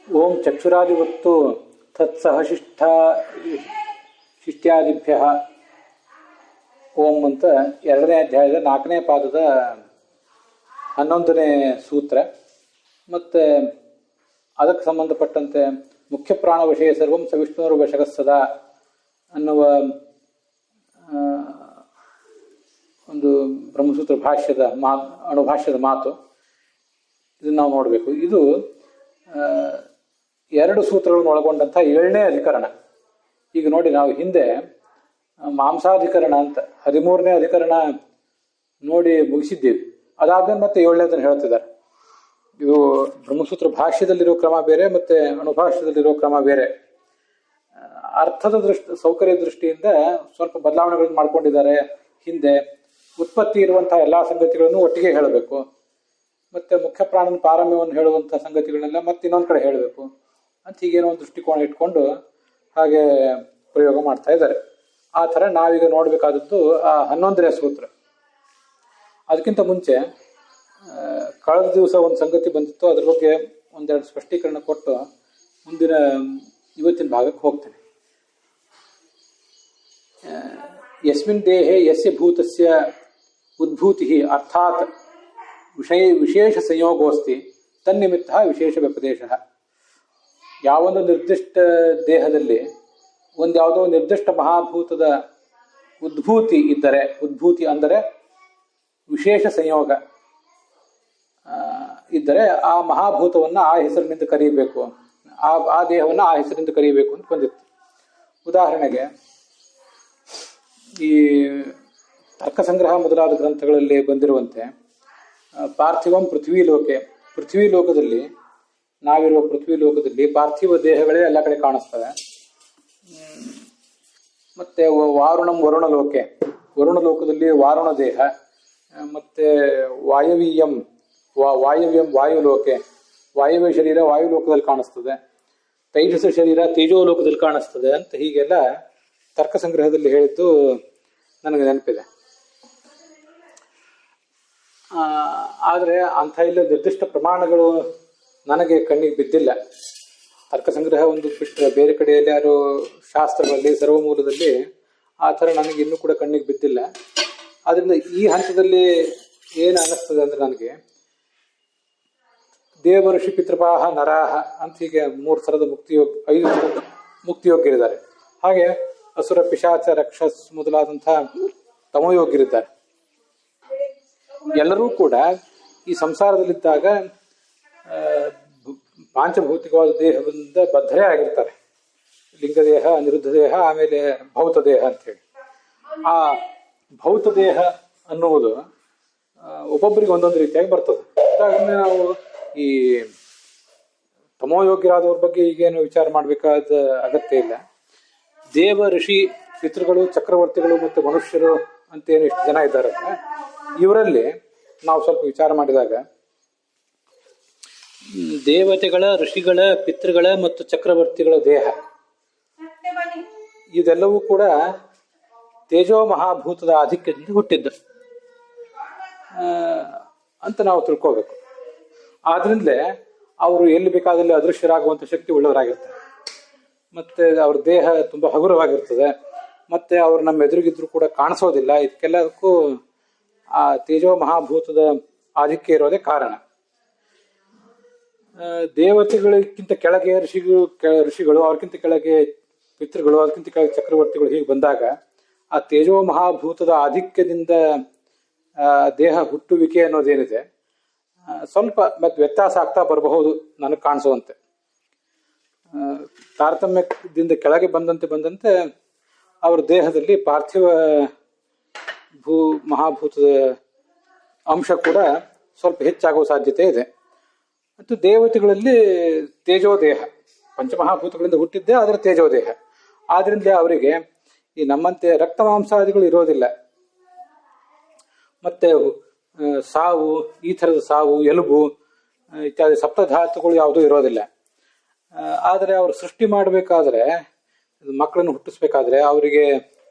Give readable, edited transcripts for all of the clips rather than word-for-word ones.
ಓಂ ಚಕ್ಷುರಾದಿವತ್ತು ತತ್ಸಹಶಿಷ್ಠ ಶಿಷ್ಟ್ಯಾದಿಭ್ಯ ಓಂ ಅಂತ 2ನೇ ಅಧ್ಯಾಯದ 4ನೇ ಪಾದದ 11ನೇ ಸೂತ್ರ. ಮತ್ತು ಅದಕ್ಕೆ ಸಂಬಂಧಪಟ್ಟಂತೆ ಮುಖ್ಯ ಪ್ರಾಣ ವಿಷಯ ಸರ್ವಂ ಸವಿಷ್ಣುರು ವಶಗಸ್ಸದ ಅನ್ನುವ ಒಂದು ಬ್ರಹ್ಮಸೂತ್ರ ಭಾಷ್ಯದ ಅಣುಭಾಷ್ಯದ ಮಾತು. ಇದನ್ನು ನಾವು ನೋಡಬೇಕು. ಇದು 2 ಸೂತ್ರಗಳನ್ನು ಒಳಗೊಂಡಂಥ 7ನೇ ಅಧಿಕರಣ. ಈಗ ನೋಡಿ, ನಾವು ಹಿಂದೆ ಮಾಂಸಾಧಿಕರಣ ಅಂತ 13ನೇ ಅಧಿಕರಣ ನೋಡಿ ಮುಗಿಸಿದ್ದೀವಿ. ಅದಾದ್ಮೇಲೆ ಮತ್ತೆ 7ನೇದನ್ನು ಹೇಳ್ತಿದ್ದಾರೆ. ಇದು ಬ್ರಹ್ಮಸೂತ್ರ ಭಾಷ್ಯದಲ್ಲಿರೋ ಕ್ರಮ ಬೇರೆ, ಮತ್ತೆ ಅಣುಭಾಷ್ಯದಲ್ಲಿರೋ ಕ್ರಮ ಬೇರೆ. ಅರ್ಥದ ಸೌಕರ್ಯ ದೃಷ್ಟಿಯಿಂದ ಸ್ವಲ್ಪ ಬದಲಾವಣೆಗಳನ್ನು ಮಾಡ್ಕೊಂಡಿದ್ದಾರೆ. ಹಿಂದೆ ಉತ್ಪತ್ತಿ ಇರುವಂತಹ ಎಲ್ಲಾ ಸಂಗತಿಗಳನ್ನು ಒಟ್ಟಿಗೆ ಹೇಳಬೇಕು, ಮತ್ತೆ ಮುಖ್ಯ ಪ್ರಾಣನ ಪಾರಮ್ಯವನ್ನು ಹೇಳುವಂತಹ ಸಂಗತಿಗಳನ್ನೆಲ್ಲ ಮತ್ತೆ ಇನ್ನೊಂದು ಕಡೆ ಹೇಳಬೇಕು ಅಂತ ಹೀಗೇನೋ ಒಂದು ದೃಷ್ಟಿಕೋನ ಇಟ್ಕೊಂಡು ಹಾಗೆ ಪ್ರಯೋಗ ಮಾಡ್ತಾ ಇದ್ದಾರೆ. ಆ ಥರ ನಾವೀಗ ನೋಡಬೇಕಾದದ್ದು ಆ 11ನೇ ಸೂತ್ರ. ಅದಕ್ಕಿಂತ ಮುಂಚೆ ಕಳೆದ ದಿವಸ ಒಂದು ಸಂಗತಿ ಬಂದಿತ್ತು, ಅದ್ರ ಬಗ್ಗೆ ಒಂದೆರಡು ಸ್ಪಷ್ಟೀಕರಣ ಕೊಟ್ಟು ಇವತ್ತಿನ ಭಾಗಕ್ಕೆ ಹೋಗ್ತೇನೆ. ಯಸ್ಮಿನ್ ದೇಹೆ ಯಸ್ಯ ಭೂತಸ್ಯ ಉದ್ಭೂತಿ ಅರ್ಥಾತ್ ವಿಶೇಷ ಸಂಯೋಗೋಸ್ತಿ ತನ್ನಿಮಿತ್ತ ವಿಶೇಷ ವ್ಯಪದೇಶ. ಯಾವೊಂದು ನಿರ್ದಿಷ್ಟ ದೇಹದಲ್ಲಿ ಯಾವುದೋ ನಿರ್ದಿಷ್ಟ ಮಹಾಭೂತದ ಉದ್ಭೂತಿ ಇದ್ದರೆ, ಉದ್ಭೂತಿ ಅಂದರೆ ವಿಶೇಷ ಸಂಯೋಗ ಇದ್ದರೆ ಆ ಮಹಾಭೂತವನ್ನು ಆ ಹೆಸರಿನಿಂದ ಕರೀಬೇಕು, ಆ ದೇಹವನ್ನು ಆ ಹೆಸರಿನಿಂದ ಕರೀಬೇಕು ಅಂತ ಬಂದಿತ್ತು. ಉದಾಹರಣೆಗೆ ಈ ತರ್ಕಸಂಗ್ರಹ ಮೊದಲಾದ ಗ್ರಂಥಗಳಲ್ಲಿ ಬಂದಿರುವಂತೆ ಪಾರ್ಥಿವಂ ಪೃಥ್ವಿ ಲೋಕೆ, ಪೃಥ್ವಿ ಲೋಕದಲ್ಲಿ ನಾವಿರುವ ಪೃಥ್ವಿ ಲೋಕದಲ್ಲಿ ಪಾರ್ಥಿವ ದೇಹಗಳೇ ಎಲ್ಲ ಕಡೆ ಕಾಣಿಸ್ತವೆ. ಮತ್ತೆ ವಾರುಣಂ ವರುಣ ಲೋಕೆ, ವರುಣ ಲೋಕದಲ್ಲಿ ವಾರುಣ ದೇಹ, ಮತ್ತೆ ವಾಯವ್ಯಂ ವಾಯು ಲೋಕೆ, ವಾಯುವ್ಯ ಶರೀರ ವಾಯು ಲೋಕದಲ್ಲಿ ಕಾಣಿಸ್ತದೆ, ತೈಜಸ ಶರೀರ ತೇಜೋ ಲೋಕದಲ್ಲಿ ಕಾಣಿಸ್ತದೆ ಅಂತ ಹೀಗೆಲ್ಲ ತರ್ಕಸಂಗ್ರಹದಲ್ಲಿ ಹೇಳಿದ್ದು ನನಗೆ ನೆನಪಿದೆ. ಆದರೆ ಅಂಥ ಇಲ್ಲ ನಿರ್ದಿಷ್ಟ ಪ್ರಮಾಣಗಳು ನನಗೆ ಕಣ್ಣಿಗೆ ಬಿದ್ದಿಲ್ಲ. ತರ್ಕಸಂಗ್ರಹ ಒಂದು ಬಿಟ್ಟರೆ ಬೇರೆ ಕಡೆಯಲ್ಲಿ ಯಾರು ಶಾಸ್ತ್ರಗಳಲ್ಲಿ ಸರ್ವಮೂಲದಲ್ಲಿ ಆ ಥರ ನನಗೆ ಇನ್ನೂ ಕೂಡ ಕಣ್ಣಿಗೆ ಬಿದ್ದಿಲ್ಲ. ಆದ್ದರಿಂದ ಈ ಹಂತದಲ್ಲಿ ಏನು ಅನ್ನಿಸ್ತದೆ ಅಂದರೆ, ನನಗೆ ದೇವ ಋಷಿ ಪಿತೃಪಾಹ ನರಾಹ ಅಂತ ಹೀಗೆ 3 ಥರದ 5 ಥರದ ಮುಕ್ತಿಯೋಗ್ಯರಿದ್ದಾರೆ. ಹಾಗೆ ಅಸುರ ಪಿಶಾಚ ರಕ್ಷಸ್ ಮೊದಲಾದಂಥ ತಮೋಯೋಗ್ಯರಿದ್ದಾರೆ. ಎಲ್ಲರೂ ಕೂಡ ಈ ಸಂಸಾರದಲ್ಲಿದ್ದಾಗ ಪಾಂಚಭೌತಿಕವಾದ ದೇಹದಿಂದ ಬದ್ಧರೇ ಆಗಿರ್ತಾರೆ. ಲಿಂಗದೇಹ, ನಿರುದ್ಧ ದೇಹ, ಆಮೇಲೆ ಭೌತ ದೇಹ ಅಂತೇಳಿ. ಆ ಭೌತ ದೇಹ ಅನ್ನುವುದು ಒಬ್ಬೊಬ್ಬರಿಗೆ ಒಂದೊಂದು ರೀತಿಯಾಗಿ ಬರ್ತದೆ. ಅದಾದ್ಮೇಲೆ ನಾವು ಈ ತಮೋಯೋಗ್ಯರಾದವ್ರ ಬಗ್ಗೆ ಈಗೇನು ವಿಚಾರ ಮಾಡಬೇಕಾದ ಅಗತ್ಯ ಇಲ್ಲ. ದೇವ ಋಷಿ ಪಿತೃಗಳು, ಚಕ್ರವರ್ತಿಗಳು ಮತ್ತು ಮನುಷ್ಯರು ಅಂತೇನು ಎಷ್ಟು ಜನ ಇದ್ದಾರೆ, ಇವರಲ್ಲಿ ನಾವು ಸ್ವಲ್ಪ ವಿಚಾರ ಮಾಡಿದಾಗ ದೇವತೆಗಳ, ಋಷಿಗಳ, ಪಿತೃಗಳ ಮತ್ತು ಚಕ್ರವರ್ತಿಗಳ ದೇಹ ಇದೆಲ್ಲವೂ ಕೂಡ ತೇಜೋ ಮಹಾಭೂತದ ಆಧಿಕ್ಯದಿಂದ ಹುಟ್ಟಿದ್ದು ಅಂತ ನಾವು ತಿಳ್ಕೋಬೇಕು. ಆದ್ರಿಂದಲೇ ಅವರು ಎಲ್ಲಿ ಬೇಕಾದಲ್ಲಿ ಅದೃಶ್ಯರಾಗುವಂಥ ಶಕ್ತಿ ಉಳ್ಳವರಾಗಿರ್ತಾರೆ. ಮತ್ತೆ ಅವ್ರ ದೇಹ ತುಂಬಾ ಹಗುರವಾಗಿರ್ತದೆ. ಮತ್ತೆ ಅವ್ರು ನಮ್ಮ ಎದುರಿಗಿದ್ರು ಕೂಡ ಕಾಣಿಸೋದಿಲ್ಲ. ಇದಕ್ಕೆಲ್ಲದಕ್ಕೂ ಆ ತೇಜೋ ಮಹಾಭೂತದ ಆಧಿಕ್ಯ ಇರೋದೇ ಕಾರಣ. ದೇವತೆಗಳಿಗಿಂತ ಕೆಳಗೆ ಋಷಿಗಳು, ಅವ್ರಿಗಿಂತ ಕೆಳಗೆ ಪಿತೃಗಳು, ಅದಕ್ಕಿಂತ ಕೆಳಗೆ ಚಕ್ರವರ್ತಿಗಳು, ಹೀಗೆ ಬಂದಾಗ ಆ ತೇಜೋ ಮಹಾಭೂತದ ಆಧಿಕ್ಯದಿಂದ ದೇಹ ಹುಟ್ಟುವಿಕೆ ಅನ್ನೋದೇನಿದೆ ಸ್ವಲ್ಪ ಮತ್ತೆ ವ್ಯತ್ಯಾಸ ಆಗ್ತಾ ಬರಬಹುದು ನನಗೆ ಕಾಣಿಸುವಂತೆ. ತಾರತಮ್ಯದಿಂದ ಕೆಳಗೆ ಬಂದಂತೆ ಅವರ ದೇಹದಲ್ಲಿ ಪಾರ್ಥಿವ ಮಹಾಭೂತದ ಅಂಶ ಕೂಡ ಸ್ವಲ್ಪ ಹೆಚ್ಚಾಗುವ ಸಾಧ್ಯತೆ ಇದೆ. ಮತ್ತು ದೇವತೆಗಳಲ್ಲಿ ತೇಜೋದೇಹ, ಪಂಚಮಹಾಭೂತಗಳಿಂದ ಹುಟ್ಟಿದ್ದೇ ಅದರ ತೇಜೋದೇಹ. ಆದ್ರಿಂದಲೇ ಅವರಿಗೆ ಈ ನಮ್ಮಂತೆ ರಕ್ತ ಮಾಂಸಾದಿಗಳು ಇರೋದಿಲ್ಲ. ಮತ್ತೆ ಸಾವು, ಈ ಥರದ ಸಾವು, ಎಲುಬು ಇತ್ಯಾದಿ ಸಪ್ತಧಾತುಗಳು ಯಾವುದೂ ಇರೋದಿಲ್ಲ. ಆದರೆ ಅವರು ಸೃಷ್ಟಿ ಮಾಡಬೇಕಾದ್ರೆ, ಮಕ್ಕಳನ್ನು ಹುಟ್ಟಿಸ್ಬೇಕಾದ್ರೆ ಅವರಿಗೆ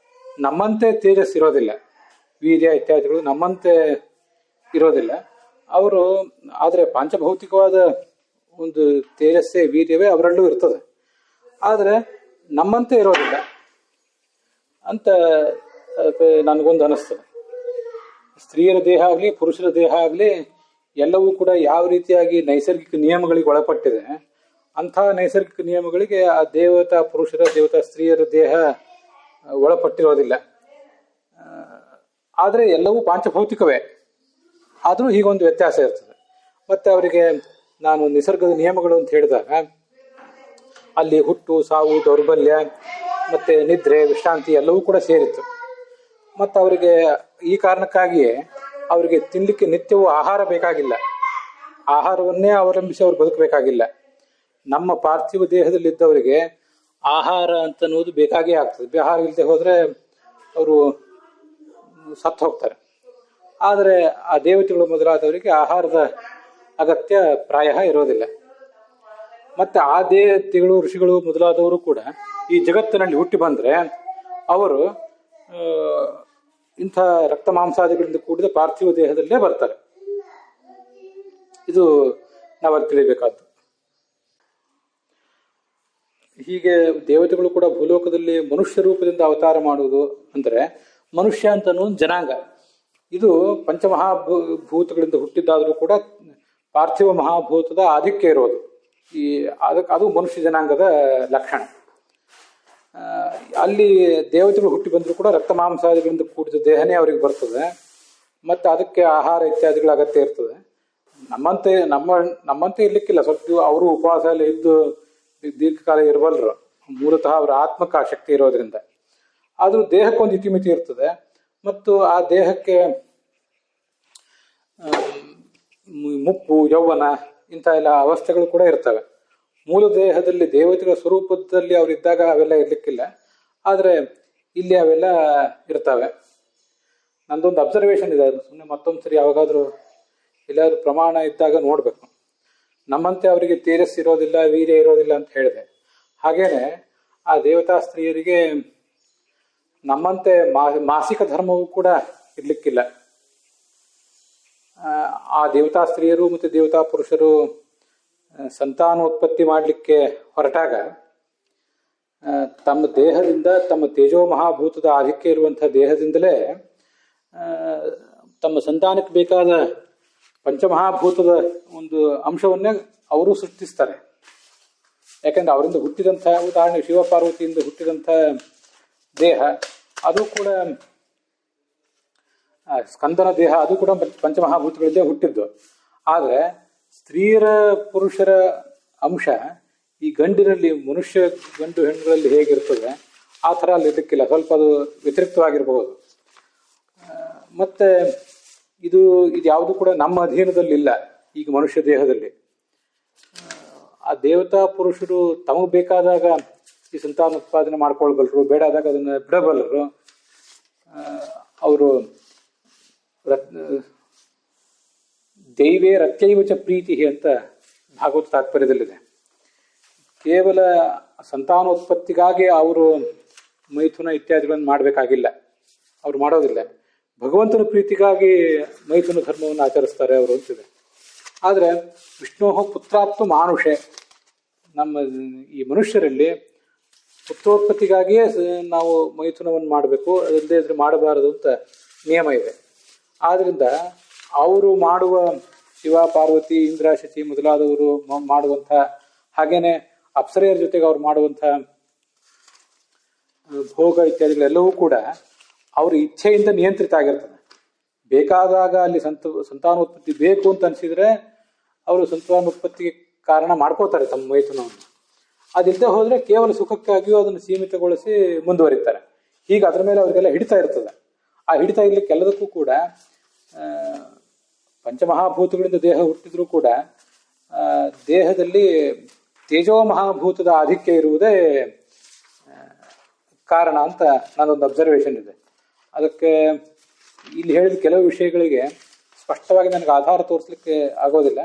ನಮ್ಮಂತೆ ತೇಜಸ್ ಇರೋದಿಲ್ಲ, ವೀರ್ಯ ಇತ್ಯಾದಿಗಳು ನಮ್ಮಂತೆ ಇರೋದಿಲ್ಲ. ಅವರು ಆದರೆ ಪಾಂಚಭೌತಿಕವಾದ ಒಂದು ತೇಜಸ್ಸೇ ವೀರ್ಯವೇ ಅವರಲ್ಲೂ ಇರ್ತದೆ. ಆದರೆ ನಮ್ಮಂತೆ ಇರೋದಿಲ್ಲ ಅಂತ ನನಗೊಂದು ಅನಿಸ್ತದೆ. ಸ್ತ್ರೀಯರ ದೇಹ ಆಗಲಿ ಪುರುಷರ ದೇಹ ಆಗಲಿ ಎಲ್ಲವೂ ಕೂಡ ಯಾವ ರೀತಿಯಾಗಿ ನೈಸರ್ಗಿಕ ನಿಯಮಗಳಿಗೆ ಒಳಪಟ್ಟಿದೆ, ಅಂಥ ನೈಸರ್ಗಿಕ ನಿಯಮಗಳಿಗೆ ಆ ದೇವತಾ ಪುರುಷರ ದೇವತಾ ಸ್ತ್ರೀಯರ ದೇಹ ಒಳಪಟ್ಟಿರೋದಿಲ್ಲ. ಆದರೆ ಎಲ್ಲವೂ ಪಾಂಚಭೌತಿಕವೇ. ಆದರೂ ಹೀಗೊಂದು ವ್ಯತ್ಯಾಸ ಇರ್ತದೆ. ಮತ್ತು ಅವರಿಗೆ ನಾನು ನಿಸರ್ಗದ ನಿಯಮಗಳು ಅಂತ ಹೇಳಿದಾಗ ಅಲ್ಲಿ ಹುಟ್ಟು, ಸಾವು, ದೌರ್ಬಲ್ಯ, ಮತ್ತು ನಿದ್ರೆ, ವಿಶ್ರಾಂತಿ ಎಲ್ಲವೂ ಕೂಡ ಸೇರಿತ್ತು. ಮತ್ತು ಅವರಿಗೆ ಈ ಕಾರಣಕ್ಕಾಗಿಯೇ ಅವರಿಗೆ ತಿನ್ನಲಿಕ್ಕೆ ನಿತ್ಯವೂ ಆಹಾರ ಬೇಕಾಗಿಲ್ಲ, ಆಹಾರವನ್ನೇ ಅವಲಂಬಿಸಿ ಅವ್ರು ಬದುಕಬೇಕಾಗಿಲ್ಲ. ನಮ್ಮ ಪಾರ್ಥಿವ ದೇಹದಲ್ಲಿದ್ದವರಿಗೆ ಆಹಾರ ಅಂತನ್ನುವುದು ಬೇಕಾಗೇ ಆಗ್ತದೆ. ಆಹಾರ ಇಲ್ಲದೆ ಹೋದರೆ ಅವರು ಸತ್ತು ಹೋಗ್ತಾರೆ. ಆದರೆ ಆ ದೇವತೆಗಳು ಮೊದಲಾದವರಿಗೆ ಆಹಾರದ ಅಗತ್ಯ ಪ್ರಾಯ ಇರೋದಿಲ್ಲ. ಮತ್ತು ಆ ದೇವತೆಗಳು, ಋಷಿಗಳು ಮೊದಲಾದವರು ಕೂಡ ಈ ಜಗತ್ತಿನಲ್ಲಿ ಹುಟ್ಟಿ ಬಂದರೆ ಅವರು ಇಂಥ ರಕ್ತ ಮಾಂಸಾದಿಗಳಿಂದ ಕೂಡಿದ ಪಾರ್ಥಿವ ದೇಹದಲ್ಲೇ ಬರ್ತಾರೆ. ಇದು ನಾವಲ್ಲಿ ತಿಳಿಬೇಕಾದ್ದು. ಹೀಗೆ ದೇವತೆಗಳು ಕೂಡ ಭೂಲೋಕದಲ್ಲಿ ಮನುಷ್ಯ ರೂಪದಿಂದ ಅವತಾರ ಮಾಡುವುದು ಅಂದರೆ, ಮನುಷ್ಯ ಅಂತ ಅನ್ನೋದು ಜನಾಂಗ. ಇದು ಪಂಚಮಹಾಭೂತಗಳಿಂದ ಹುಟ್ಟಿದ್ದಾದರೂ ಕೂಡ ಪಾರ್ಥಿವ ಮಹಾಭೂತದ ಆಧಿಕ್ಯ ಇರೋದು. ಅದು ಮನುಷ್ಯ ಜನಾಂಗದ ಲಕ್ಷಣ. ಅಲ್ಲಿ ದೇವತೆಗಳು ಹುಟ್ಟಿ ಬಂದರೂ ಕೂಡ ರಕ್ತ ಮಾಂಸಾದಿಗಳಿಂದ ಕೂಡಿದ ದೇಹನೇ ಅವರಿಗೆ ಬರ್ತದೆ. ಮತ್ತು ಅದಕ್ಕೆ ಆಹಾರ ಇತ್ಯಾದಿಗಳ ಅಗತ್ಯ ಇರ್ತದೆ. ನಮ್ಮಂತೆ ಇರ್ಲಿಕ್ಕಿಲ್ಲ. ಸ್ವಲ್ಪ ಅವರು ಉಪವಾಸ ಎಲ್ಲ ಇದ್ದು ದೀರ್ಘಕಾಲ ಇರಬಲ್ಲರು. ಮೂಲತಃ ಅವರ ಆತ್ಮಕ ಶಕ್ತಿ ಇರೋದ್ರಿಂದ. ಆದರೂ ದೇಹಕ್ಕೊಂದು ಇತಿಮಿತಿ ಇರ್ತದೆ. ಮತ್ತು ಆ ದೇಹಕ್ಕೆ ಮುಪ್ಪು, ಯೌವನ ಇಂಥ ಎಲ್ಲ ಅವಸ್ಥೆಗಳು ಕೂಡ ಇರ್ತವೆ. ಮೂಲ ದೇಹದಲ್ಲಿ ದೇವತೆಗಳ ಸ್ವರೂಪದಲ್ಲಿ ಅವರಿದ್ದಾಗ ಅವೆಲ್ಲ ಇರ್ಲಿಕ್ಕಿಲ್ಲ. ಆದರೆ ಇಲ್ಲಿ ಅವೆಲ್ಲ ಇರ್ತವೆ. ನಂದೊಂದು ಅಬ್ಸರ್ವೇಷನ್ ಇದೆ. ಅದು ಸುಮ್ಮನೆ ಮತ್ತೊಂದು ಸರಿ ಯಾವಾಗಾದರೂ ಎಲ್ಲಾದ್ರೂ ಪ್ರಮಾಣ ಇದ್ದಾಗ ನೋಡಬೇಕು. ನಮ್ಮಂತೆ ಅವರಿಗೆ ತೇಜಸ್ ಇರೋದಿಲ್ಲ, ವೀರ್ಯ ಇರೋದಿಲ್ಲ ಅಂತ ಹೇಳಿದೆ. ಹಾಗೇನೆ ಆ ದೇವತಾ ಸ್ತ್ರೀಯರಿಗೆ ನಮ್ಮಂತೆ ಮಾಸಿಕ ಧರ್ಮವೂ ಕೂಡ ಇರ್ಲಿಕ್ಕಿಲ್ಲ. ಆ ದೇವತಾ ಸ್ತ್ರೀಯರು ಮತ್ತು ದೇವತಾ ಪುರುಷರು ಸಂತಾನೋತ್ಪತ್ತಿ ಮಾಡಲಿಕ್ಕೆ ಹೊರಟಾಗ ತಮ್ಮ ದೇಹದಿಂದ, ತಮ್ಮ ತೇಜೋ ಮಹಾಭೂತದ ಆಧಿಕ್ಯ ಇರುವಂತಹ ದೇಹದಿಂದಲೇ ತಮ್ಮ ಸಂತಾನಕ್ಕೆ ಬೇಕಾದ ಪಂಚಮಹಾಭೂತದ ಒಂದು ಅಂಶವನ್ನೇ ಅವರು ಸೃಷ್ಟಿಸ್ತಾರೆ. ಯಾಕೆಂದ್ರೆ ಅವರಿಂದ ಹುಟ್ಟಿದಂಥ, ಉದಾಹರಣೆ ಶಿವಪಾರ್ವತಿಯಿಂದ ಹುಟ್ಟಿದಂಥ ದೇಹ ಅದು ಕೂಡ ಸ್ಕಂದನ ದೇಹ, ಅದು ಕೂಡ ಪಂಚಮಹಾಭೂತಗಳಿಂದ ಹುಟ್ಟಿದ್ದು. ಆದರೆ ಸ್ತ್ರೀಯರ ಪುರುಷರ ಅಂಶ ಈ ಗಂಡಿನಲ್ಲಿ, ಮನುಷ್ಯ ಗಂಡು ಹೆಣ್ಣುಗಳಲ್ಲಿ ಹೇಗಿರ್ತದೆ ಆ ಥರ ಅಲ್ಲಿ ಇರಲಿಕ್ಕಿಲ್ಲ. ಸ್ವಲ್ಪ ಅದು ವ್ಯತಿರಿಕ್ತವಾಗಿರಬಹುದು. ಮತ್ತೆ ಇದು ಯಾವುದು ಕೂಡ ನಮ್ಮ ಅಧೀನದಲ್ಲಿಲ್ಲ. ಈಗ ಮನುಷ್ಯ ದೇಹದಲ್ಲಿ ಆ ದೇವತಾ ಪುರುಷರು ತಮಗೆ ಬೇಕಾದಾಗ ಈ ಸಂತಾನೋತ್ಪಾದನೆ ಮಾಡ್ಕೊಳ್ಬಲ್ಲರು, ಬೇಡಾದಾಗ ಅದನ್ನು ಬಿಡಬಲ್ಲರು. ಅವರು ದೈವೇ ರತ್ಯೈವಚ ಪ್ರೀತಿ ಅಂತ ಭಾಗವತ ತಾತ್ಪರ್ಯದಲ್ಲಿದೆ. ಕೇವಲ ಸಂತಾನೋತ್ಪತ್ತಿಗಾಗಿ ಅವರು ಮೈಥುನ ಇತ್ಯಾದಿಗಳನ್ನು ಮಾಡಬೇಕಾಗಿಲ್ಲ, ಅವ್ರು ಮಾಡೋದಿಲ್ಲ. ಭಗವಂತನ ಪ್ರೀತಿಗಾಗಿ ಮೈಥುನ ಧರ್ಮವನ್ನು ಆಚರಿಸ್ತಾರೆ ಅವರು ಅಂತಿದೆ. ಆದರೆ ವಿಷ್ಣು ಪುತ್ರಾತ್ಮ ಮಾನುಷೆ, ನಮ್ಮ ಈ ಮನುಷ್ಯರಲ್ಲಿ ಪುತ್ರೋತ್ಪತ್ತಿಗಾಗಿಯೇ ನಾವು ಮೈಥುನವನ್ನು ಮಾಡಬೇಕು, ಅದಲ್ಲದೆ ಇದ್ರೆ ಮಾಡಬಾರದು ಅಂತ ನಿಯಮ ಇದೆ. ಆದ್ದರಿಂದ ಅವರು ಮಾಡುವ ಶಿವ, ಪಾರ್ವತಿ, ಇಂದ್ರ, ಶಚಿ ಮೊದಲಾದವರು ಮಾಡುವಂಥ, ಹಾಗೇನೆ ಅಪ್ಸರೆಯರ ಜೊತೆಗೆ ಅವ್ರು ಮಾಡುವಂಥ ಭೋಗ ಇತ್ಯಾದಿಗಳೆಲ್ಲವೂ ಕೂಡ ಅವ್ರ ಇಚ್ಛೆಯಿಂದ ನಿಯಂತ್ರಿತ ಆಗಿರ್ತದೆ. ಬೇಕಾದಾಗ ಅಲ್ಲಿ ಸಂತಾನೋತ್ಪತ್ತಿ ಬೇಕು ಅಂತ ಅನಿಸಿದ್ರೆ ಅವರು ಸಂತಾನೋತ್ಪತ್ತಿಗೆ ಕಾರಣ ಮಾಡ್ಕೋತಾರೆ ತಮ್ಮ ಮೈಥುನವನ್ನು. ಅದಿಲ್ಲದೆ ಹೋದರೆ ಕೇವಲ ಸುಖಕ್ಕಾಗಿಯೂ ಅದನ್ನು ಸೀಮಿತಗೊಳಿಸಿ ಮುಂದುವರಿತಾರೆ. ಹೀಗೆ ಅದರ ಮೇಲೆ ಅವರಿಗೆಲ್ಲ ಹಿಡಿತಾ ಇರ್ತದೆ. ಆ ಹಿಡಿತಾ ಇರ್ಲಿಕ್ಕೆ ಎಲ್ಲದಕ್ಕೂ ಕೂಡ ಪಂಚಮಹಾಭೂತಗಳಿಂದ ದೇಹ ಹುಟ್ಟಿದ್ರೂ ಕೂಡ ದೇಹದಲ್ಲಿ ತೇಜೋ ಮಹಾಭೂತದ ಆಧಿಕ್ಯ ಇರುವುದೇ ಕಾರಣ ಅಂತ ನನ್ನೊಂದು ಅಬ್ಸರ್ವೇಷನ್ ಇದೆ. ಅದಕ್ಕೆ ಇಲ್ಲಿ ಹೇಳಿದ ಕೆಲವು ವಿಷಯಗಳಿಗೆ ಸ್ಪಷ್ಟವಾಗಿ ನನಗೆ ಆಧಾರ ತೋರಿಸ್ಲಿಕ್ಕೆ ಆಗೋದಿಲ್ಲ.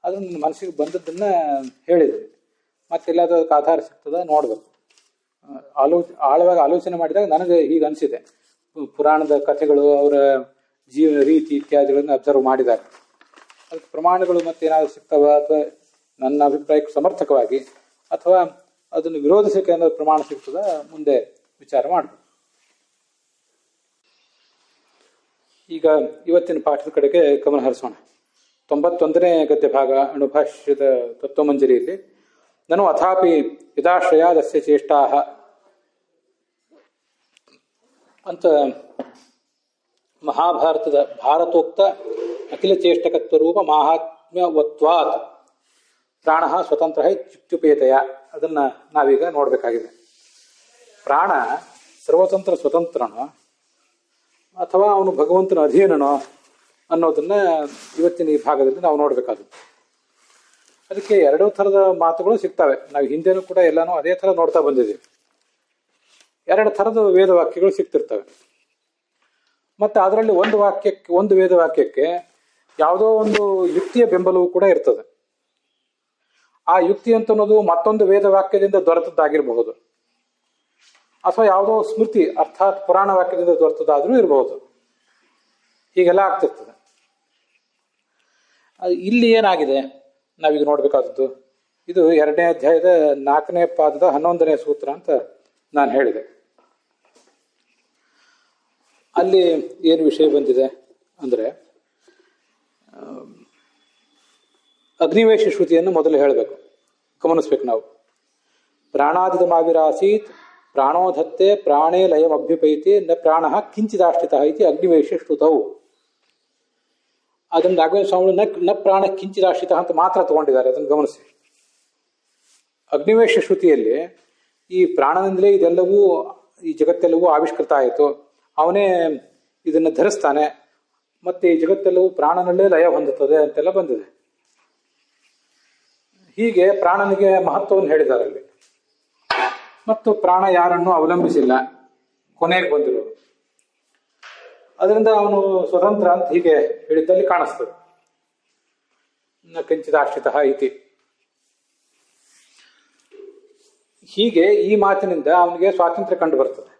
ಅದು ನನ್ನ ಮನಸ್ಸಿಗೆ ಬಂದದ್ದನ್ನು ಹೇಳಿದ್ವಿ. ಮತ್ತೆಲ್ಲಾದ್ರೂ ಅದಕ್ಕೆ ಆಧಾರ ಸಿಗ್ತದ ನೋಡ್ಬೇಕು. ಆಳವಾಗಿ ಆಲೋಚನೆ ಮಾಡಿದಾಗ ನನಗೆ ಹೀಗೆ ಅನಿಸಿದೆ. ಪುರಾಣದ ಕಥೆಗಳು, ಅವರ ಜೀವನ ರೀತಿ ಇತ್ಯಾದಿಗಳನ್ನು ಅಬ್ಸರ್ವ್ ಮಾಡಿದಾಗ ಅದಕ್ಕೆ ಪ್ರಮಾಣಗಳು ಮತ್ತೇನಾದ್ರು ಸಿಗ್ತವ ಅಥವಾ ನನ್ನ ಅಭಿಪ್ರಾಯಕ್ಕೆ ಸಮರ್ಥಕವಾಗಿ ಅಥವಾ ಅದನ್ನು ವಿರೋಧಿಸಕ್ಕೆ ಏನಾದ್ರು ಪ್ರಮಾಣ ಸಿಗ್ತದ ಮುಂದೆ ವಿಚಾರ ಮಾಡಬೇಕು. ಈಗ ಇವತ್ತಿನ ಪಾಠದ ಕಡೆಗೆ ಗಮನ ಹರಿಸೋಣ. 91ನೇ ಗದ್ಯ ಭಾಗ ಅಣುಭಾಷ್ಯದ ತತ್ವಮಂಜರಿಯಲ್ಲಿ ನನು ಅಥಾಪಿ ಯದಾಶ್ರಯಾದಸ್ಯ ಚೇಷ್ಟಾಹ ಅಂತ ಮಹಾಭಾರತದ ಭಾರತೋಕ್ತ ಅಖಿಲ ಚೇಷ್ಟಕತ್ವ ರೂಪ ಮಾಹಾತ್ಮ್ಯವತ್ವಾತ್ ಪ್ರಾಣ ಸ್ವತಂತ್ರ ಯುಕ್ತ್ಯುಪೇತಯ ಅದನ್ನ ನಾವೀಗ ನೋಡಬೇಕಾಗಿದೆ. ಪ್ರಾಣ ಸರ್ವತಂತ್ರ ಸ್ವತಂತ್ರನೋ ಅಥವಾ ಅವನು ಭಗವಂತನ ಅಧೀನನೋ ಅನ್ನೋದನ್ನ ಇವತ್ತಿನ ಈ ಭಾಗದಲ್ಲಿ ನಾವು ನೋಡಬೇಕಾಗುತ್ತೆ. ಅದಕ್ಕೆ ಎರಡೂ ಥರದ ಮಾತುಗಳು ಸಿಗ್ತವೆ. ನಾವು ಹಿಂದೆನೂ ಕೂಡ ಎಲ್ಲಾನು ಅದೇ ಥರ ನೋಡ್ತಾ ಬಂದಿದ್ದೀವಿ. ಎರಡು ಥರದ ವೇದವಾಕ್ಯಗಳು ಸಿಗ್ತಿರ್ತವೆ. ಮತ್ತು ಅದರಲ್ಲಿ ಒಂದು ವೇದವಾಕ್ಯಕ್ಕೆ ಯಾವುದೋ ಒಂದು ಯುಕ್ತಿಯ ಬೆಂಬಲವೂ ಕೂಡ ಇರ್ತದೆ. ಆ ಯುಕ್ತಿ ಅಂತ ಅನ್ನೋದು ಮತ್ತೊಂದು ವೇದವಾಕ್ಯದಿಂದ ದೊರೆತದ್ದಾಗಿರಬಹುದು, ಅಥವಾ ಯಾವುದೋ ಸ್ಮೃತಿ ಅರ್ಥಾತ್ ಪುರಾಣ ವಾಕ್ಯದಿಂದ ದೊರೆತದ್ದಾದರೂ ಇರಬಹುದು. ಹೀಗೆಲ್ಲ ಆಗ್ತಿರ್ತದೆ. ಇಲ್ಲಿ ಏನಾಗಿದೆ ನಾವೀಗ ನೋಡ್ಬೇಕಾದದ್ದು, ಇದು 2ನೇ ಅಧ್ಯಾಯದ 4ನೇ ಪಾದದ 11ನೇ ಸೂತ್ರ ಅಂತ ನಾನು ಹೇಳಿದೆ. ಅಲ್ಲಿ ಏನು ವಿಷಯ ಬಂದಿದೆ ಅಂದರೆ, ಅಗ್ನಿವೇಶ ಶ್ರುತಿಯನ್ನು ಮೊದಲು ಹೇಳಬೇಕು, ಗಮನಿಸ್ಬೇಕು ನಾವು. ಪ್ರಾಣಾದಿತಮಾವಿರಾಸೀತ್ ಪ್ರಾಣೋಧತ್ತೆ ಪ್ರಾಣೇ ಲಯಮಭ್ಯುಪೈತಿ ನ ಪ್ರಾಣ ಕಿಂಚಿದಾಶ್ರಿತ ಐತಿ ಅಗ್ನಿವೇಶ ಶ್ರುತವು. ಅದನ್ನು ರಾಘವೇಂದ್ರ ಸ್ವಾಮಿಗಳು ನ ಪ್ರಾಣ ಕಿಂಚಿದಾಶ್ರಿತ ಅಂತ ಮಾತ್ರ ತಗೊಂಡಿದ್ದಾರೆ. ಅದನ್ನು ಗಮನಿಸಿ. ಅಗ್ನಿವೇಶ ಶ್ರುತಿಯಲ್ಲಿ ಈ ಪ್ರಾಣನಿಂದಲೇ ಇದೆಲ್ಲವೂ, ಈ ಜಗತ್ತೆಲ್ಲವೂ ಆವಿಷ್ಕೃತ ಆಯಿತು, ಅವನೇ ಇದನ್ನು ಧರಿಸ್ತಾನೆ, ಮತ್ತೆ ಈ ಜಗತ್ತೆಲ್ಲವೂ ಪ್ರಾಣನಲ್ಲೇ ಲಯ ಹೊಂದುತ್ತದೆ ಅಂತೆಲ್ಲ ಬಂದಿದೆ. ಹೀಗೆ ಪ್ರಾಣನಿಗೆ ಮಹತ್ವವನ್ನು ಹೇಳಿದ್ದಾರೆ ಅಲ್ಲಿ. ಮತ್ತು ಪ್ರಾಣ ಯಾರನ್ನು ಅವಲಂಬಿಸಿಲ್ಲ, ಕೊನೆಗೆ ಬಂದಿರೋದು. ಅದರಿಂದ ಅವನು ಸ್ವತಂತ್ರ ಅಂತ ಹೀಗೆ ಹೇಳಿದ್ದಲ್ಲಿ ಕಾಣಿಸ್ತದೆ. ನ ಕಿಂಚಿದಾಶ್ರಿತ ಇತಿ. ಹೀಗೆ ಈ ಮಾತಿನಿಂದ ಅವನಿಗೆ ಸ್ವಾತಂತ್ರ್ಯ ಕಂಡು ಬರ್ತದೆ.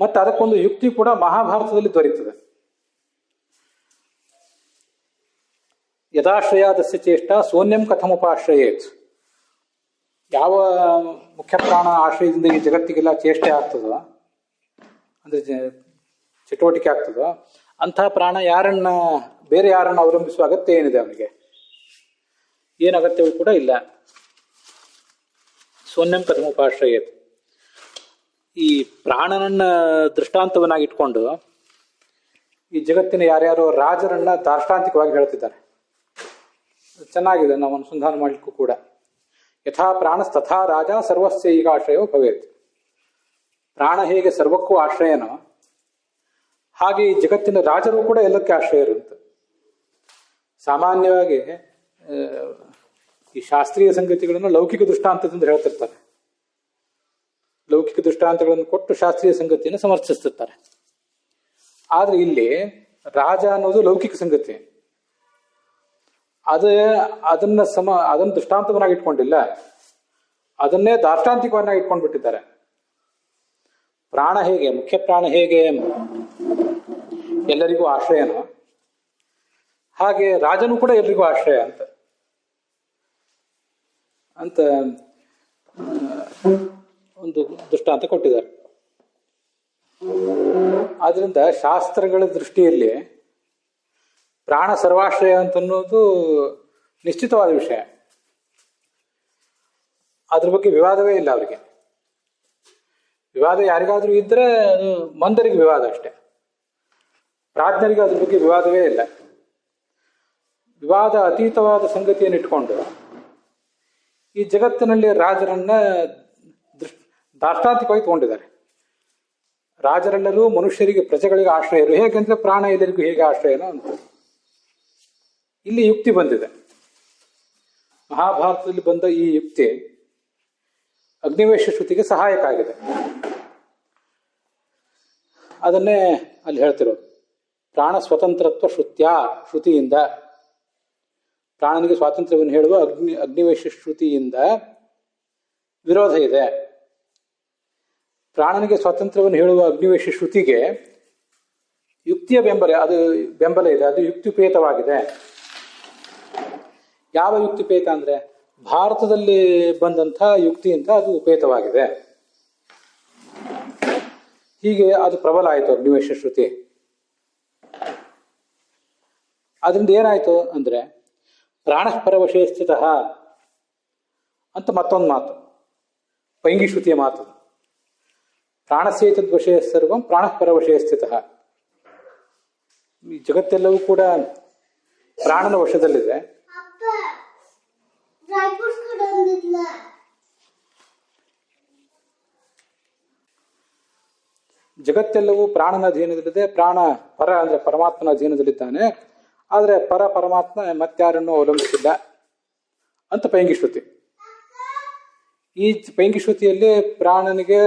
ಮತ್ತು ಅದಕ್ಕೊಂದು ಯುಕ್ತಿ ಕೂಡ ಮಹಾಭಾರತದಲ್ಲಿ ದೊರೆಯುತ್ತದೆ. ಯದಾಶ್ರಯಾದಸ್ಯ ಚೇಷ್ಟ ಸೋನ್ಯಂ ಕಥಮುಪಾಶ್ರಯೇತ್. ಯಾವ ಮುಖ್ಯ ಪ್ರಾಣ ಆಶ್ರಯದಿಂದ ಈ ಜಗತ್ತಿಗೆಲ್ಲ ಚೇಷ್ಟೆ ಆಗ್ತದೋ, ಅಂದ್ರೆ ಚಟುವಟಿಕೆ ಆಗ್ತದೋ, ಅಂತಹ ಪ್ರಾಣ ಬೇರೆ ಯಾರನ್ನ ಅವಲಂಬಿಸುವ ಅಗತ್ಯ ಏನಿದೆ ಅವನಿಗೆ? ಏನು ಅಗತ್ಯವೂ ಕೂಡ ಇಲ್ಲ. ಸೋನ್ಯಂ ಕಥಮುಪಾಶ್ರಯೇತ್. ಈ ಪ್ರಾಣನನ್ನ ದೃಷ್ಟಾಂತವನ್ನಾಗಿ ಇಟ್ಕೊಂಡು ಈ ಜಗತ್ತಿನ ಯಾರ್ಯಾರೋ ರಾಜರನ್ನ ದಾರ್ಷ್ಟಾಂತಿಕವಾಗಿ ಹೇಳ್ತಿದ್ದಾರೆ. ಚೆನ್ನಾಗಿದೆ, ನಾವು ಅನುಸಂಧಾನ ಮಾಡಲಿಕ್ಕೂ ಕೂಡ. ಯಥಾ ಪ್ರಾಣಸ್ತಥಾ ರಾಜ ಸರ್ವಸ್ಯ ಈಗ ಆಶ್ರಯೋ ಭವೇತ್. ಪ್ರಾಣ ಹೇಗೆ ಸರ್ವಕ್ಕೂ ಆಶ್ರಯನೋ ಹಾಗೆ ಈ ಜಗತ್ತಿನ ರಾಜರು ಕೂಡ ಎಲ್ಲಕ್ಕೆ ಆಶ್ರಯರು ಅಂತ. ಸಾಮಾನ್ಯವಾಗಿ ಈ ಶಾಸ್ತ್ರೀಯ ಸಂಗತಿಗಳನ್ನು ಲೌಕಿಕ ದೃಷ್ಟಾಂತದಿಂದ ಹೇಳ್ತಿರ್ತಾರೆ. ಲೌಕಿಕ ದೃಷ್ಟಾಂತಗಳನ್ನು ಕೊಟ್ಟು ಶಾಸ್ತ್ರೀಯ ಸಂಗತಿಯನ್ನು ಸಮರ್ಥಿಸ್ತಿರ್ತಾರೆ. ಆದ್ರೆ ಇಲ್ಲಿ ರಾಜ ಅನ್ನೋದು ಲೌಕಿಕ ಸಂಗತಿ. ಅದನ್ನು ದೃಷ್ಟಾಂತವನ್ನಾಗಿ ಇಟ್ಕೊಂಡಿಲ್ಲ, ಅದನ್ನೇ ದಾರ್ಷ್ಟಾಂತಿಕವನ್ನಾಗಿ ಇಟ್ಕೊಂಡ್ಬಿಟ್ಟಿದ್ದಾರೆ. ಪ್ರಾಣ ಹೇಗೆ, ಮುಖ್ಯ ಪ್ರಾಣ ಹೇಗೆ ಎಲ್ಲರಿಗೂ ಆಶ್ರಯನೋ ಹಾಗೆ ರಾಜನು ಕೂಡ ಎಲ್ರಿಗೂ ಆಶ್ರಯ ಅಂತ ಒಂದು ದೃಷ್ಟಾಂತ ಕೊಟ್ಟಿದ್ದಾರೆ. ಆದ್ರಿಂದ ಶಾಸ್ತ್ರಗಳ ದೃಷ್ಟಿಯಲ್ಲಿ ಪ್ರಾಣ ಸರ್ವಾಶ್ರಯ ಅಂತನ್ನೋದು ನಿಶ್ಚಿತವಾದ ವಿಷಯ. ಅದ್ರ ಬಗ್ಗೆ ವಿವಾದವೇ ಇಲ್ಲ ಅವರಿಗೆ. ವಿವಾದ ಯಾರಿಗಾದ್ರೂ ಇದ್ರೆ ಅದು ಮಂದರಿಗೆ ವಿವಾದ ಅಷ್ಟೆ. ಪ್ರಾಜ್ಞರಿಗೆ ಅದ್ರ ಬಗ್ಗೆ ವಿವಾದವೇ ಇಲ್ಲ. ವಿವಾದ ಅತೀತವಾದ ಸಂಗತಿಯನ್ನು ಇಟ್ಕೊಂಡು ಈ ಜಗತ್ತಿನಲ್ಲಿ ರಾಜರನ್ನ ದಾರ್ಷ್ಟಾಂತಿಕವಾಗಿ ತಗೊಂಡಿದ್ದಾರೆ. ರಾಜರೆಲ್ಲರೂ ಮನುಷ್ಯರಿಗೆ, ಪ್ರಜೆಗಳಿಗೆ ಆಶ್ರಯರು. ಹೇಗೆಂದ್ರೆ ಪ್ರಾಣ ಎಲ್ಲರಿಗೂ ಹೇಗೆ ಆಶ್ರಯನೋ ಅಂತ ಇಲ್ಲಿ ಯುಕ್ತಿ ಬಂದಿದೆ. ಮಹಾಭಾರತದಲ್ಲಿ ಬಂದ ಈ ಯುಕ್ತಿ ಅಗ್ನಿವೇಶ ಶ್ರುತಿಗೆ ಸಹಾಯಕ ಆಗಿದೆ. ಅದನ್ನೇ ಅಲ್ಲಿ ಹೇಳ್ತಿರೋದು. ಪ್ರಾಣ ಸ್ವತಂತ್ರತ್ವ ಶ್ರುತಿಯಿಂದ, ಪ್ರಾಣನಿಗೆ ಸ್ವಾತಂತ್ರ್ಯವನ್ನು ಹೇಳುವ ಅಗ್ನಿವೇಶ ಶ್ರುತಿಯಿಂದ ವಿರೋಧ ಇದೆ. ಪ್ರಾಣನಿಗೆ ಸ್ವಾತಂತ್ರ್ಯವನ್ನು ಹೇಳುವ ಅಗ್ನಿವೇಶ ಶ್ರುತಿಗೆ ಯುಕ್ತಿಯ ಬೆಂಬಲ ಇದೆ, ಅದು ಯುಕ್ತಿಪೇತವಾಗಿದೆ. ಯಾವ ಯುಕ್ತಿ ಉಪೇತ ಅಂದರೆ ಭಾರತದಲ್ಲಿ ಬಂದಂಥ ಯುಕ್ತಿಯಿಂದ ಅದು ಉಪೇತವಾಗಿದೆ. ಹೀಗೆ ಅದು ಪ್ರಬಲ ಆಯಿತು ಅಗ್ನಿವೇಶ ಶ್ರುತಿ. ಅದರಿಂದ ಏನಾಯಿತು ಅಂದರೆ ಪ್ರಾಣಃಪರವಶೇ ಸ್ಥಿತ ಅಂತ ಮತ್ತೊಂದು ಮಾತು, ಪೈಂಗಿ ಶ್ರುತಿಯ ಮಾತು. ಪ್ರಾಣಸ್ಯೇತದ್ವಶೇ ಸರ್ವಂ ಪ್ರಾಣಃಪರವಶೇ ಸ್ಥಿತ. ಈ ಜಗತ್ತೆಲ್ಲವೂ ಕೂಡ ಪ್ರಾಣನ ವಶದಲ್ಲಿದೆ. ಜಗತ್ತೆಲ್ಲವೂ ಪ್ರಾಣನ ಅಧೀನದಲ್ಲಿದೆ. ಪ್ರಾಣ ಪರ ಅಂದರೆ ಪರಮಾತ್ಮನ ಅಧೀನದಲ್ಲಿದ್ದಾನೆ. ಆದರೆ ಪರಮಾತ್ಮ ಮತ್ಯಾರನ್ನೂ ಅವಲಂಬಿಸಿಲ್ಲ ಅಂತ ಪೈಂಗಿ ಶ್ರುತಿ. ಈ ಪೈಂಗಿ ಶ್ರುತಿಯಲ್ಲಿ ಪ್ರಾಣನಿಗೆ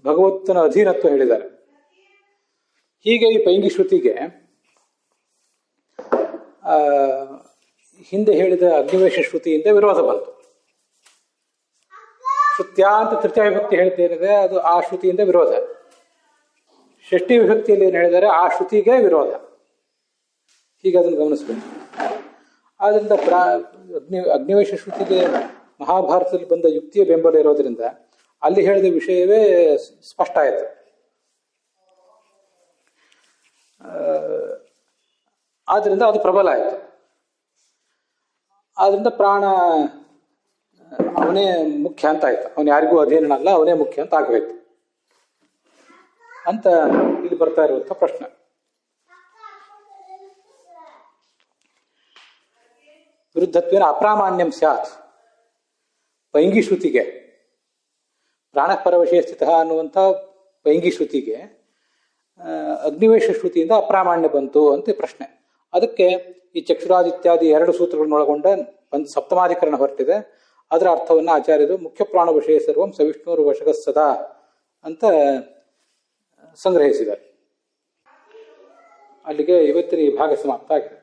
ಭಗವಂತನ ಅಧೀನತ್ವ ಹೇಳಿದ್ದಾರೆ. ಹೀಗೆ ಈ ಪೈಂಗಿ ಶ್ರುತಿಗೆ ಹಿಂದೆ ಹೇಳಿದ ಅಗ್ನಿವೇಶ ಶ್ರುತಿಯಿಂದ ವಿರೋಧ ಬಂತು. ಶ್ರುತ್ಯ ಅಂತ ತೃತೀಯ ವಿಭಕ್ತಿ ಹೇಳ್ತೇನಿದೆ, ಅದು ಆ ಶ್ರುತಿಯಿಂದ ವಿರೋಧ. ಷಷ್ಠಿ ವಿಭಕ್ತಿಯಲ್ಲಿ ಏನು ಹೇಳಿದ್ದಾರೆ, ಆ ಶ್ರುತಿಗೆ ವಿರೋಧ. ಹೀಗೆ ಅದನ್ನು ಗಮನಿಸಬೇಕು. ಆದ್ದರಿಂದ ಅಗ್ನಿವೇಶ ಶ್ರುತಿಗೆ ಮಹಾಭಾರತದಲ್ಲಿ ಬಂದ ಯುಕ್ತಿಯ ಬೆಂಬಲ ಇರೋದ್ರಿಂದ ಅಲ್ಲಿ ಹೇಳಿದ ವಿಷಯವೇ ಸ್ಪಷ್ಟ ಆಯಿತು. ಆದ್ದರಿಂದ ಅದು ಪ್ರಬಲ ಆಯಿತು. ಆದ್ರಿಂದ ಪ್ರಾಣ ಅವನೇ ಮುಖ್ಯ ಅಂತ ಆಯ್ತು. ಅವನು ಯಾರಿಗೂ ಅಧೀನನಲ್ಲ, ಅವನೇ ಮುಖ್ಯ ಅಂತ ಆಗಬೇಕು ಅಂತ ಇಲ್ಲಿ ಬರ್ತಾ ಇರುವಂಥ ಪ್ರಶ್ನೆ. ವಿರುದ್ಧತ್ವೇನ ಅಪ್ರಾಮಾಣ್ಯಂ ಸ್ಯಾತ್. ಪೈಂಗಿ ಶ್ರುತಿಗೆ ಪ್ರಾಣಃಪರವಶೇ ಸ್ಥಿತ ಅನ್ನುವಂಥ ಪೈಂಗಿ ಶ್ರುತಿಗೆ ಅಗ್ನಿವೇಶ ಶ್ರುತಿಯಿಂದ ಅಪ್ರಾಮಾಣ್ಯ ಬಂತು ಅಂತ ಪ್ರಶ್ನೆ. ಅದಕ್ಕೆ ಈ ಚಕ್ಷುರಾದಿತ್ಯಾದಿ 2 ಸೂತ್ರಗಳನ್ನು ಒಳಗೊಂಡ ಒಂದು ಸಪ್ತಮಾಧಿಕರಣ ಹೊರಟಿದೆ. ಅದರ ಅರ್ಥವನ್ನು ಆಚಾರ್ಯರು ಮುಖ್ಯ ಪ್ರಾಣವಶೇ ಸರ್ವಂ ಸವಿಷ್ಣುರು ವಶಗ ಸದಾ ಅಂತ ಸಂಗ್ರಹಿಸಿದ್ದಾರೆ. ಅಲ್ಲಿಗೆ ಇವತ್ತಿನ ಈ ಭಾಗ ಸಮಾಪ್ತ ಆಗಿದೆ.